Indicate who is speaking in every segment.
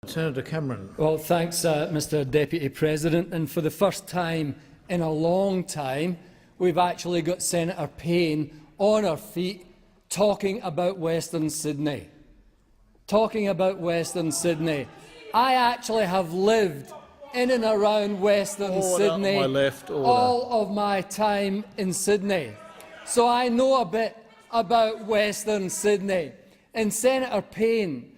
Speaker 1: Senator Cameron.
Speaker 2: Well, thanks, Mr Deputy President. And for the first time in a long time, we've actually got Senator Payne on her feet talking about Western Sydney. Talking about Western Sydney. I actually have lived in and around Western Sydney all of my time in Sydney. So I know a bit about Western Sydney. And Senator Payne,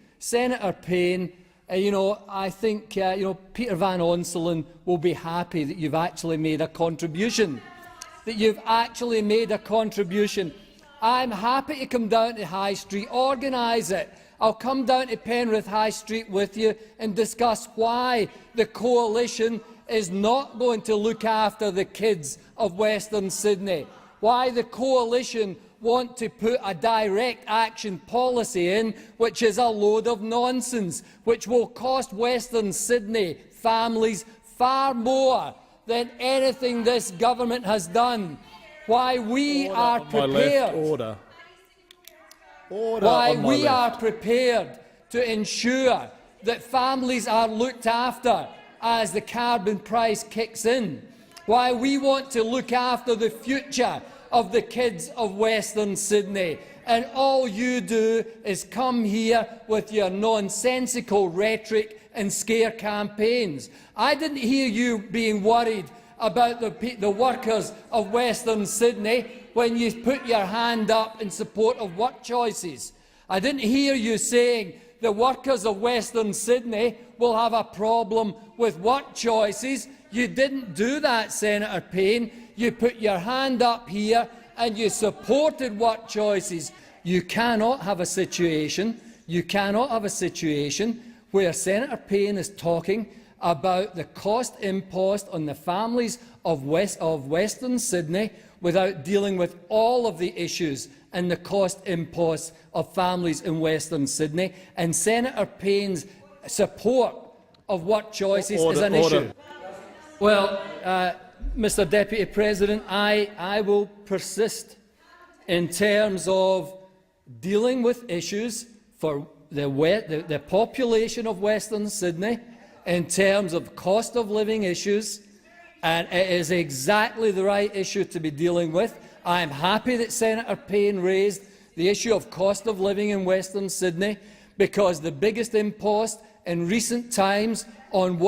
Speaker 2: I think Peter Van Onselen will be happy that you've actually made a contribution. I'm happy to come down to High Street, organise it. I'll come down to Penrith High Street with you and discuss why the coalition is not going to look after the kids of Western Sydney, why the coalition want to put a direct action policy in, which is a load of nonsense, which will cost Western Sydney families far more than anything this government has done. Why we are prepared. Why we are prepared to ensure that families are looked after as the carbon price kicks in. Why we want to look after the future of the kids of Western Sydney. And all you do is come here with your nonsensical rhetoric and scare campaigns. I didn't hear you being worried about the workers of Western Sydney when you put your hand up in support of WorkChoices. I didn't hear you saying the workers of Western Sydney will have a problem with WorkChoices. You didn't do that, Senator Payne. You put your hand up here and you supported WorkChoices. You cannot have a situation where Senator Payne is talking about the cost imposed on the families of Western Sydney without dealing with all of the issues and the cost imposed of families in Western Sydney. And Senator Payne's support of WorkChoices is an issue. Well, Mr Deputy President, I will persist in terms of dealing with issues for the population of Western Sydney, in terms of cost of living issues, and it is exactly the right issue to be dealing with. I am happy that Senator Payne raised the issue of cost of living in Western Sydney, because the biggest impost in recent times on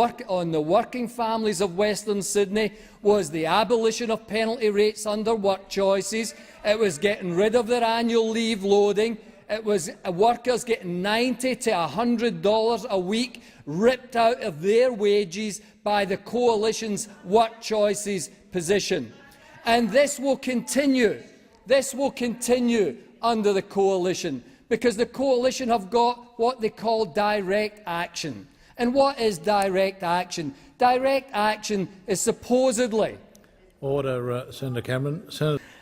Speaker 2: the working families of Western Sydney was the abolition of penalty rates under WorkChoices. It was getting rid of their annual leave loading. It was workers getting $90 to $100 a week ripped out of their wages by the coalition's WorkChoices position. And this will continue. This will continue under the coalition, because the coalition have got what they call direct action. And what is direct action? Direct action is supposedly—
Speaker 1: Senator Cameron.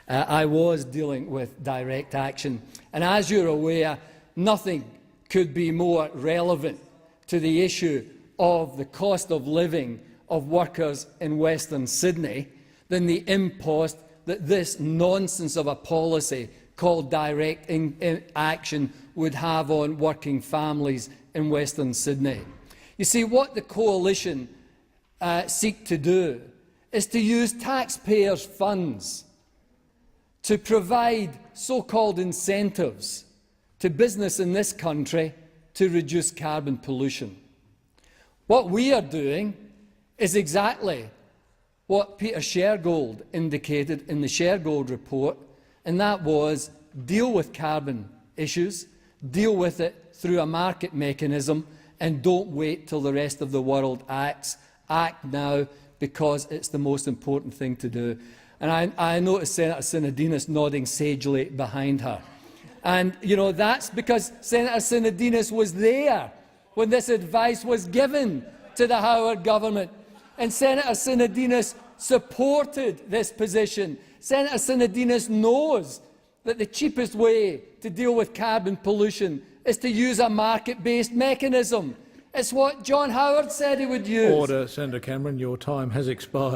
Speaker 2: I was dealing with direct action, and as you're aware, nothing could be more relevant to the issue of the cost of living of workers in Western Sydney than the impost that this nonsense of a policy called direct action would have on working families in Western Sydney. You see, what the coalition seek to do is to use taxpayers' funds to provide so-called incentives to business in this country to reduce carbon pollution. What we are doing is exactly what Peter Shergold indicated in the Shergold report, and that was deal with carbon issues, deal with it through a market mechanism, and don't wait till the rest of the world acts. Act now, because it's the most important thing to do. And I noticed Senator Sinodinos nodding sagely behind her. And that's because Senator Sinodinos was there when this advice was given to the Howard government. And Senator Sinodinos supported this position. Senator Sinodinos knows that the cheapest way to deal with carbon pollution is to use a market-based mechanism. It's what John Howard said he would use.
Speaker 1: Senator Cameron. Your time has expired.